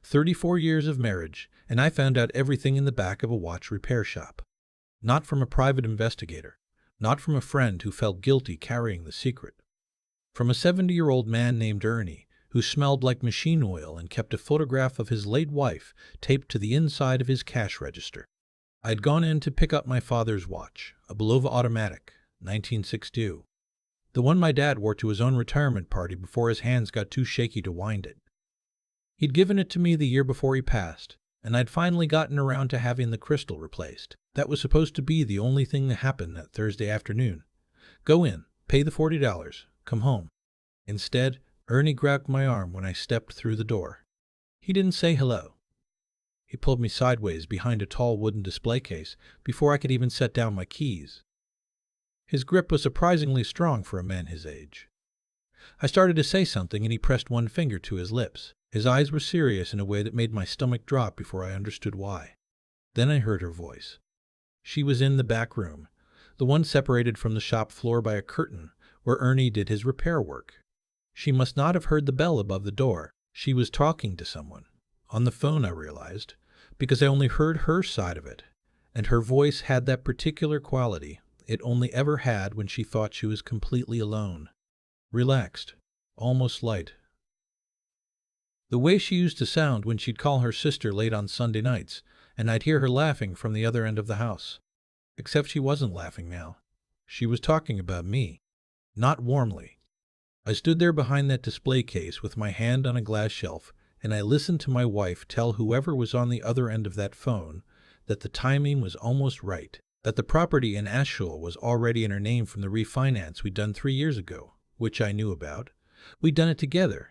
34 years of marriage, and I found out everything in the back of a watch repair shop. Not from a private investigator, not from a friend who felt guilty carrying the secret. From a 70-year-old man named Ernie, who smelled like machine oil and kept a photograph of his late wife taped to the inside of his cash register. I'd gone in to pick up my father's watch, a Bulova automatic, 1962. The one my dad wore to his own retirement party before his hands got too shaky to wind it. He'd given it to me the year before he passed, and I'd finally gotten around to having the crystal replaced. That was supposed to be the only thing that happened that Thursday afternoon. Go in, pay the $40, come home. Instead, Ernie grabbed my arm when I stepped through the door. He didn't say hello. He pulled me sideways behind a tall wooden display case before I could even set down my keys. His grip was surprisingly strong for a man his age. I started to say something and he pressed one finger to his lips. His eyes were serious in a way that made my stomach drop before I understood why. Then I heard her voice. She was in the back room, the one separated from the shop floor by a curtain where Ernie did his repair work. She must not have heard the bell above the door. She was talking to someone. On the phone, I realized, because I only heard her side of it, and her voice had that particular quality it only ever had when she thought she was completely alone. Relaxed, almost light. The way she used to sound when she'd call her sister late on Sunday nights, and I'd hear her laughing from the other end of the house. Except she wasn't laughing now. She was talking about me. Not warmly. I stood there behind that display case with my hand on a glass shelf, and I listened to my wife tell whoever was on the other end of that phone that the timing was almost right, that the property in Asheville was already in her name from the refinance we'd done 3 years ago, which I knew about. We'd done it together.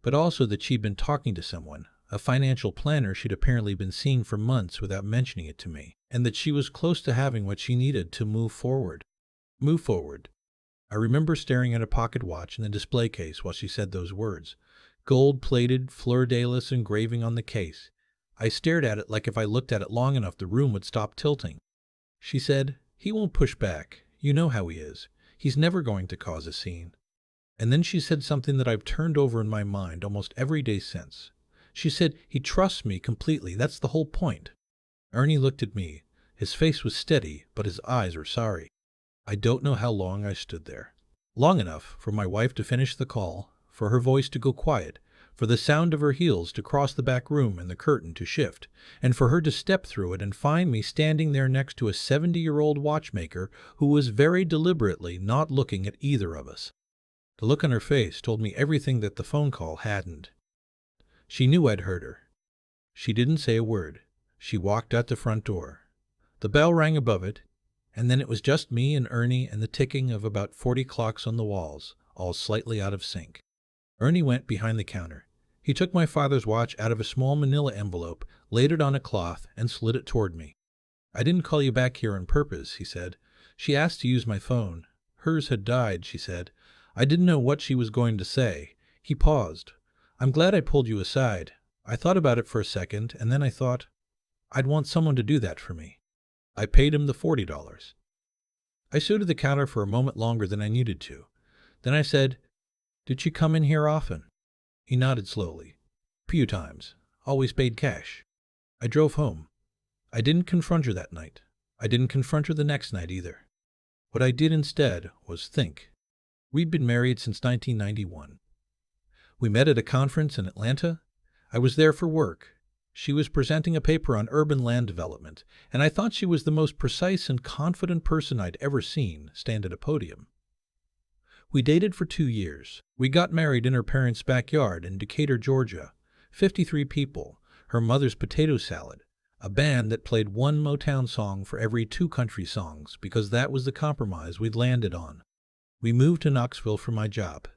But also that she'd been talking to someone, a financial planner she'd apparently been seeing for months without mentioning it to me, and that she was close to having what she needed to move forward. Move forward. I remember staring at a pocket watch in the display case while she said those words. Gold-plated, fleur-de-lis engraving on the case. I stared at it like if I looked at it long enough the room would stop tilting. She said, "He won't push back. You know how he is. He's never going to cause a scene." And then she said something that I've turned over in my mind almost every day since. She said, "He trusts me completely. That's the whole point." Ernie looked at me. His face was steady, but his eyes were sorry. I don't know how long I stood there. Long enough for my wife to finish the call, for her voice to go quiet, for the sound of her heels to cross the back room and the curtain to shift, and for her to step through it and find me standing there next to a 70-year-old watchmaker who was very deliberately not looking at either of us. The look on her face told me everything that the phone call hadn't. She knew I'd heard her. She didn't say a word. She walked out the front door. The bell rang above it, and then it was just me and Ernie and the ticking of about 40 clocks on the walls, all slightly out of sync. Ernie went behind the counter. He took my father's watch out of a small manila envelope, laid it on a cloth, and slid it toward me. "I didn't call you back here on purpose," he said. "She asked to use my phone. Hers had died," she said. I didn't know what she was going to say. He paused. "I'm glad I pulled you aside. I thought about it for a second, and then I thought, I'd want someone to do that for me." I paid him the $40. I stood at the counter for a moment longer than I needed to. Then I said, "Did she come in here often?" He nodded slowly. "Few times. Always paid cash." I drove home. I didn't confront her that night. I didn't confront her the next night either. What I did instead was think. We'd been married since 1991. We met at a conference in Atlanta. I was there for work. She was presenting a paper on urban land development, and I thought she was the most precise and confident person I'd ever seen stand at a podium. We dated for 2 years. We got married in her parents' backyard in Decatur, Georgia. 53 people, her mother's potato salad, a band that played one Motown song for every 2 country songs because that was the compromise we'd landed on. We moved to Knoxville for my job.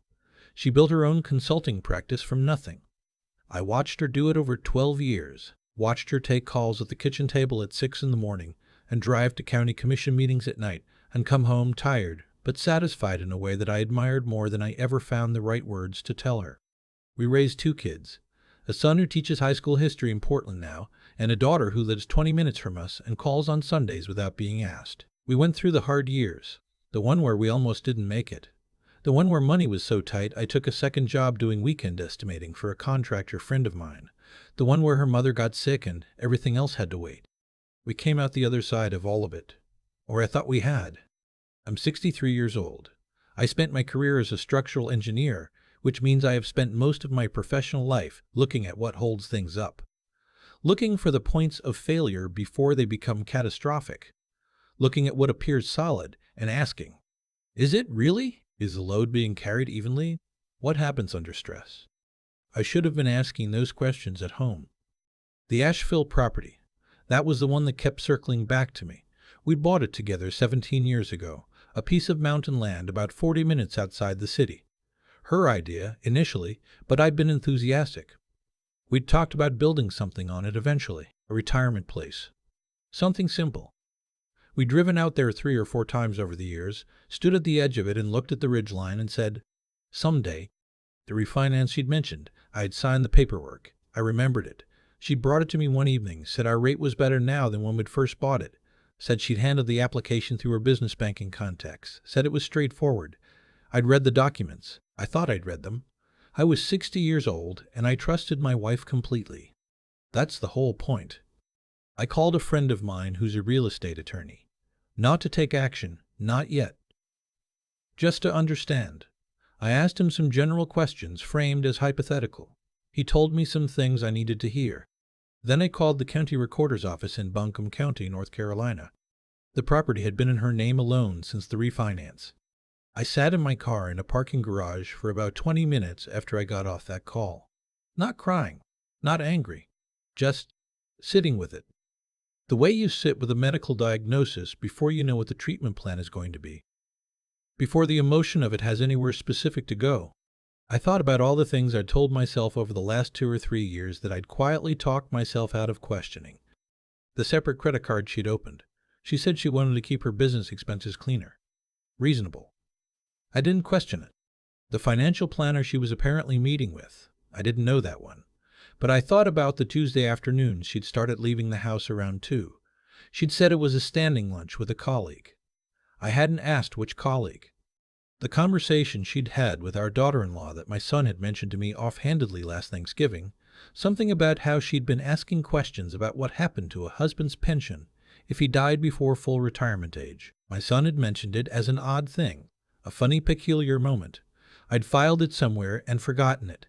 She built her own consulting practice from nothing. I watched her do it over 12 years, watched her take calls at the kitchen table at 6 in the morning and drive to county commission meetings at night and come home tired but satisfied in a way that I admired more than I ever found the right words to tell her. We raised 2 kids, a son who teaches high school history in Portland now, and a daughter who lives 20 minutes from us and calls on Sundays without being asked. We went through the hard years. The one where we almost didn't make it. The one where money was so tight I took a second job doing weekend estimating for a contractor friend of mine, The one where her mother got sick and everything else had to wait. We came out the other side of all of it. Or I thought we had. I'm 63 years old. I spent my career as a structural engineer, which means I have spent most of my professional life looking at what holds things up. Looking for the points of failure before they become catastrophic. Looking at what appears solid and asking, is it really? Is the load being carried evenly? What happens under stress? I should have been asking those questions at home. The Asheville property. That was the one that kept circling back to me. We'd bought it together 17 years ago, a piece of mountain land about 40 minutes outside the city. Her idea, initially, but I'd been enthusiastic. We'd talked about building something on it eventually, a retirement place. Something simple. We'd driven out there 3 or 4 times over the years, stood at the edge of it and looked at the ridgeline and said, someday. The refinance she'd mentioned, I'd signed the paperwork. I remembered it. She brought it to me one evening, said our rate was better now than when we'd first bought it, said she'd handled the application through her business banking contacts, said it was straightforward. I'd read the documents. I thought I'd read them. I was 60 years old, and I trusted my wife completely. That's the whole point. I called a friend of mine who's a real estate attorney. Not to take action, not yet. Just to understand. I asked him some general questions framed as hypothetical. He told me some things I needed to hear. Then I called the county recorder's office in Buncombe County, North Carolina. The property had been in her name alone since the refinance. I sat in my car in a parking garage for about 20 minutes after I got off that call. Not crying, not angry, just sitting with it. The way you sit with a medical diagnosis before you know what the treatment plan is going to be. Before the emotion of it has anywhere specific to go. I thought about all the things I'd told myself over the last 2 or 3 years that I'd quietly talked myself out of questioning. The separate credit card she'd opened. She said she wanted to keep her business expenses cleaner. Reasonable. I didn't question it. The financial planner she was apparently meeting with. I didn't know that one. But I thought about the Tuesday afternoon she'd started leaving the house around 2. She'd said it was a standing lunch with a colleague. I hadn't asked which colleague. The conversation she'd had with our daughter-in-law that my son had mentioned to me offhandedly last Thanksgiving, something about how she'd been asking questions about what happened to a husband's pension if he died before full retirement age. My son had mentioned it as an odd thing, a funny, peculiar moment. I'd filed it somewhere and forgotten it.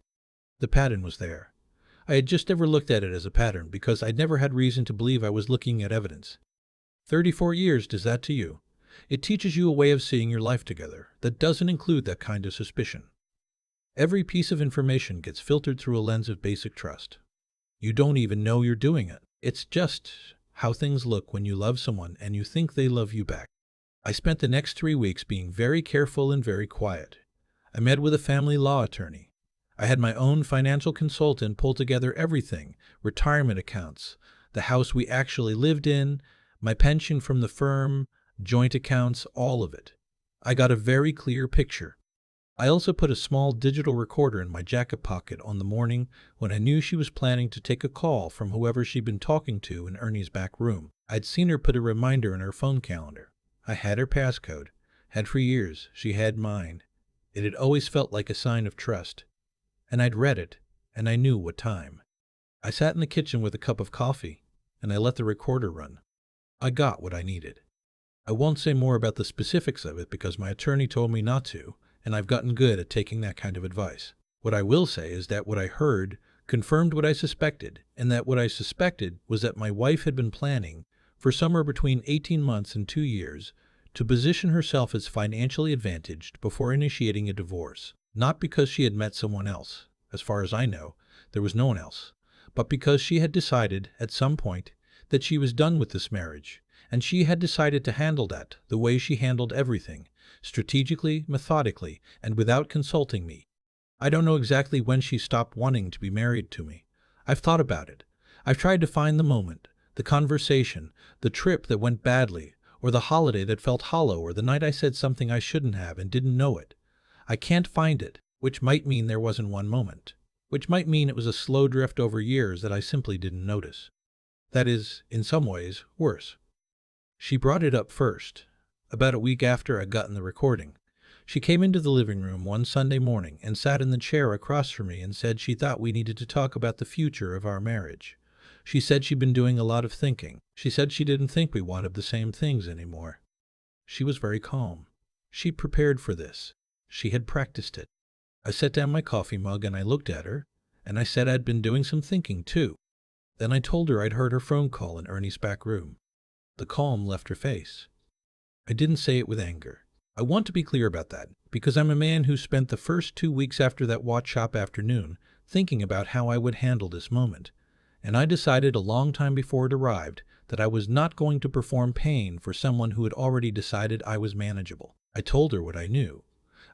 The pattern was there. I had just never looked at it as a pattern because I'd never had reason to believe I was looking at evidence. 34 years does that to you. It teaches you a way of seeing your life together that doesn't include that kind of suspicion. Every piece of information gets filtered through a lens of basic trust. You don't even know you're doing it. It's just how things look when you love someone and you think they love you back. I spent the next 3 weeks being very careful and very quiet. I met with a family law attorney. I had my own financial consultant pull together everything, retirement accounts, the house we actually lived in, my pension from the firm, joint accounts, all of it. I got a very clear picture. I also put a small digital recorder in my jacket pocket on the morning when I knew she was planning to take a call from whoever she'd been talking to in Ernie's back room. I'd seen her put a reminder in her phone calendar. I had her passcode. Had for years. She had mine. It had always felt like a sign of trust. And I'd read it, and I knew what time. I sat in the kitchen with a cup of coffee, and I let the recorder run. I got what I needed. I won't say more about the specifics of it because my attorney told me not to, and I've gotten good at taking that kind of advice. What I will say is that what I heard confirmed what I suspected, and that what I suspected was that my wife had been planning, for somewhere between 18 months and 2 years, to position herself as financially advantaged before initiating a divorce. Not because she had met someone else. As far as I know, there was no one else. But because she had decided, at some point, that she was done with this marriage, and she had decided to handle that the way she handled everything, strategically, methodically, and without consulting me. I don't know exactly when she stopped wanting to be married to me. I've thought about it. I've tried to find the moment, the conversation, the trip that went badly, or the holiday that felt hollow, or the night I said something I shouldn't have and didn't know it. I can't find it, which might mean there wasn't one moment, which might mean it was a slow drift over years that I simply didn't notice. That is, in some ways, worse. She brought it up first, about a week after I'd gotten the recording. She came into the living room one Sunday morning and sat in the chair across from me and said she thought we needed to talk about the future of our marriage. She said she'd been doing a lot of thinking. She said she didn't think we wanted the same things anymore. She was very calm. She prepared for this. She had practiced it. I set down my coffee mug and I looked at her, and I said I'd been doing some thinking too. Then I told her I'd heard her phone call in Ernie's back room. The calm left her face. I didn't say it with anger. I want to be clear about that, because I'm a man who spent the first 2 weeks after that watch shop afternoon thinking about how I would handle this moment, and I decided a long time before it arrived that I was not going to perform pain for someone who had already decided I was manageable. I told her what I knew.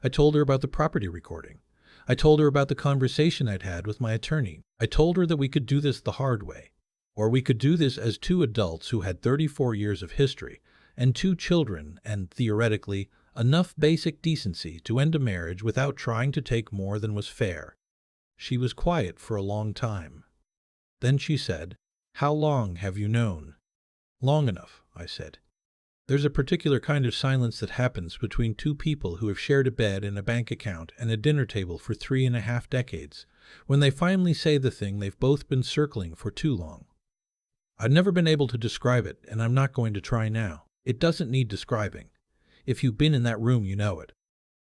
I told her about the property recording. I told her about the conversation I'd had with my attorney. I told her that we could do this the hard way, or we could do this as two adults who had 34 years of history and 2 children and, theoretically, enough basic decency to end a marriage without trying to take more than was fair. She was quiet for a long time. Then she said, "How long have you known?" "Long enough," I said. There's a particular kind of silence that happens between 2 people who have shared a bed and a bank account and a dinner table for 3.5 decades, when they finally say the thing they've both been circling for too long. I've never been able to describe it, and I'm not going to try now. It doesn't need describing. If you've been in that room, you know it.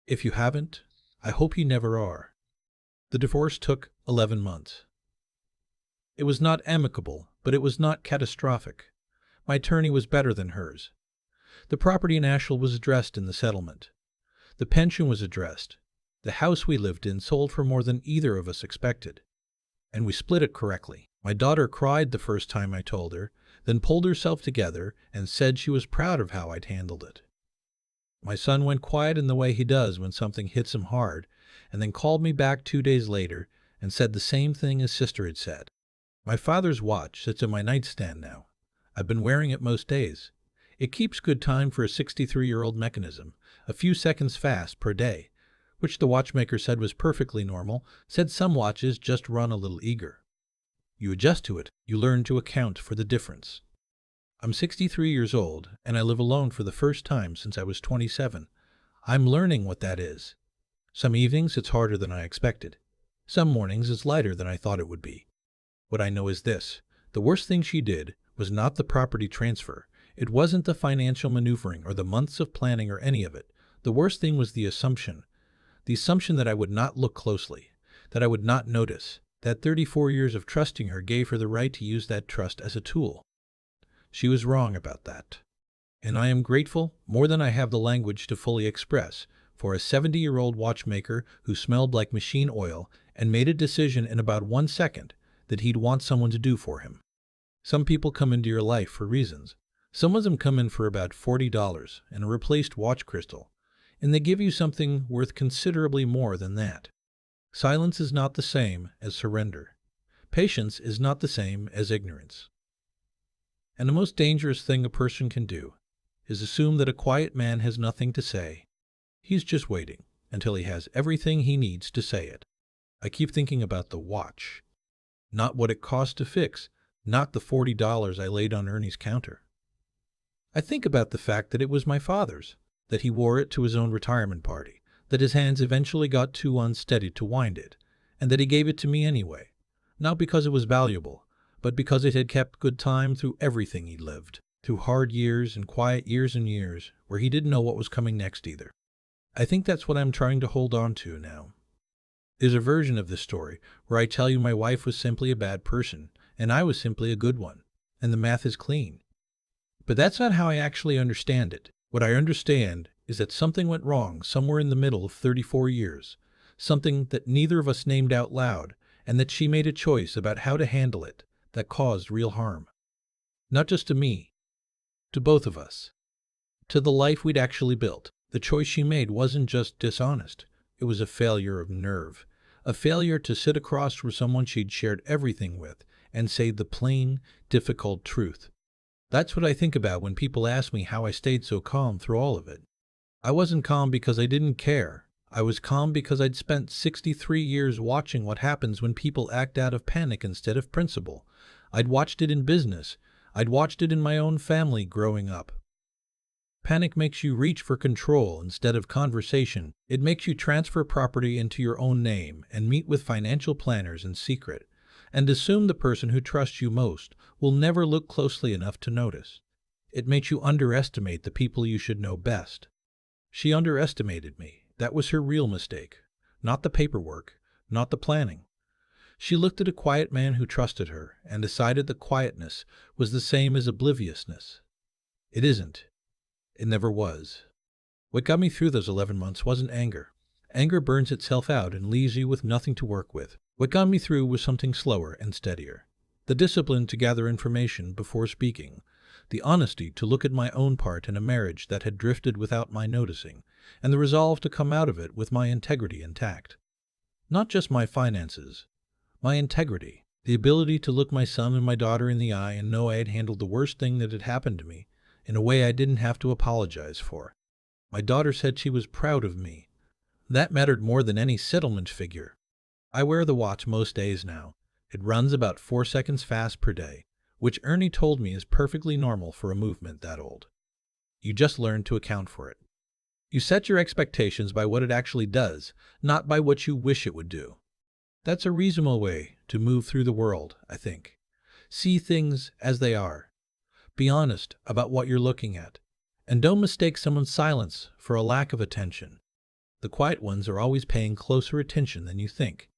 If you haven't, I hope you never are. The divorce took 11 months. It was not amicable, but it was not catastrophic. My attorney was better than hers. The property in Asheville was addressed in the settlement. The pension was addressed. The house we lived in sold for more than either of us expected. And we split it correctly. My daughter cried the first time I told her, then pulled herself together and said she was proud of how I'd handled it. My son went quiet in the way he does when something hits him hard, and then called me back 2 days later and said the same thing his sister had said. My father's watch sits on my nightstand now. I've been wearing it most days. It keeps good time for a 63-year-old mechanism, a few seconds fast per day, which the watchmaker said was perfectly normal, said some watches just run a little eager. You adjust to it, you learn to account for the difference. I'm 63 years old, and I live alone for the first time since I was 27. I'm learning what that is. Some evenings it's harder than I expected. Some mornings it's lighter than I thought it would be. What I know is this: the worst thing she did was not the property transfer. It wasn't the financial maneuvering or the months of planning or any of it. The worst thing was the assumption that I would not look closely, that I would not notice, that 34 years of trusting her gave her the right to use that trust as a tool. She was wrong about that. And I am grateful, more than I have the language to fully express, for a 70-year-old watchmaker who smelled like machine oil and made a decision in about 1 second that he'd want someone to do for him. Some people come into your life for reasons. Some of them come in for about $40 and a replaced watch crystal, and they give you something worth considerably more than that. Silence is not the same as surrender. Patience is not the same as ignorance. And the most dangerous thing a person can do is assume that a quiet man has nothing to say. He's just waiting until he has everything he needs to say it. I keep thinking about the watch. Not what it cost to fix, not the $40 I laid on Ernie's counter. I think about the fact that it was my father's, that he wore it to his own retirement party, that his hands eventually got too unsteady to wind it, and that he gave it to me anyway, not because it was valuable, but because it had kept good time through everything he'd lived, through hard years and quiet years and years where he didn't know what was coming next either. I think that's what I'm trying to hold on to now. There's a version of this story where I tell you my wife was simply a bad person, and I was simply a good one, and the math is clean. But that's not how I actually understand it. What I understand is that something went wrong somewhere in the middle of 34 years, something that neither of us named out loud, and that she made a choice about how to handle it that caused real harm. Not just to me, to both of us, to the life we'd actually built. The choice she made wasn't just dishonest. It was a failure of nerve, a failure to sit across from someone she'd shared everything with and say the plain, difficult truth. That's what I think about when people ask me how I stayed so calm through all of it. I wasn't calm because I didn't care. I was calm because I'd spent 63 years watching what happens when people act out of panic instead of principle. I'd watched it in business. I'd watched it in my own family growing up. Panic makes you reach for control instead of conversation. It makes you transfer property into your own name and meet with financial planners in secret, and assume the person who trusts you most will never look closely enough to notice. It makes you underestimate the people you should know best. She underestimated me. That was her real mistake. Not the paperwork, not the planning. She looked at a quiet man who trusted her and decided that quietness was the same as obliviousness. It isn't. It never was. What got me through those 11 months wasn't anger. Anger burns itself out and leaves you with nothing to work with. What got me through was something slower and steadier. The discipline to gather information before speaking. The honesty to look at my own part in a marriage that had drifted without my noticing, and the resolve to come out of it with my integrity intact. Not just my finances. My integrity. The ability to look my son and my daughter in the eye and know I had handled the worst thing that had happened to me in a way I didn't have to apologize for. My daughter said she was proud of me. That mattered more than any settlement figure. I wear the watch most days now. It runs about 4 seconds fast per day, which Ernie told me is perfectly normal for a movement that old. You just learn to account for it. You set your expectations by what it actually does, not by what you wish it would do. That's a reasonable way to move through the world, I think. See things as they are. Be honest about what you're looking at, and don't mistake someone's silence for a lack of attention. The quiet ones are always paying closer attention than you think.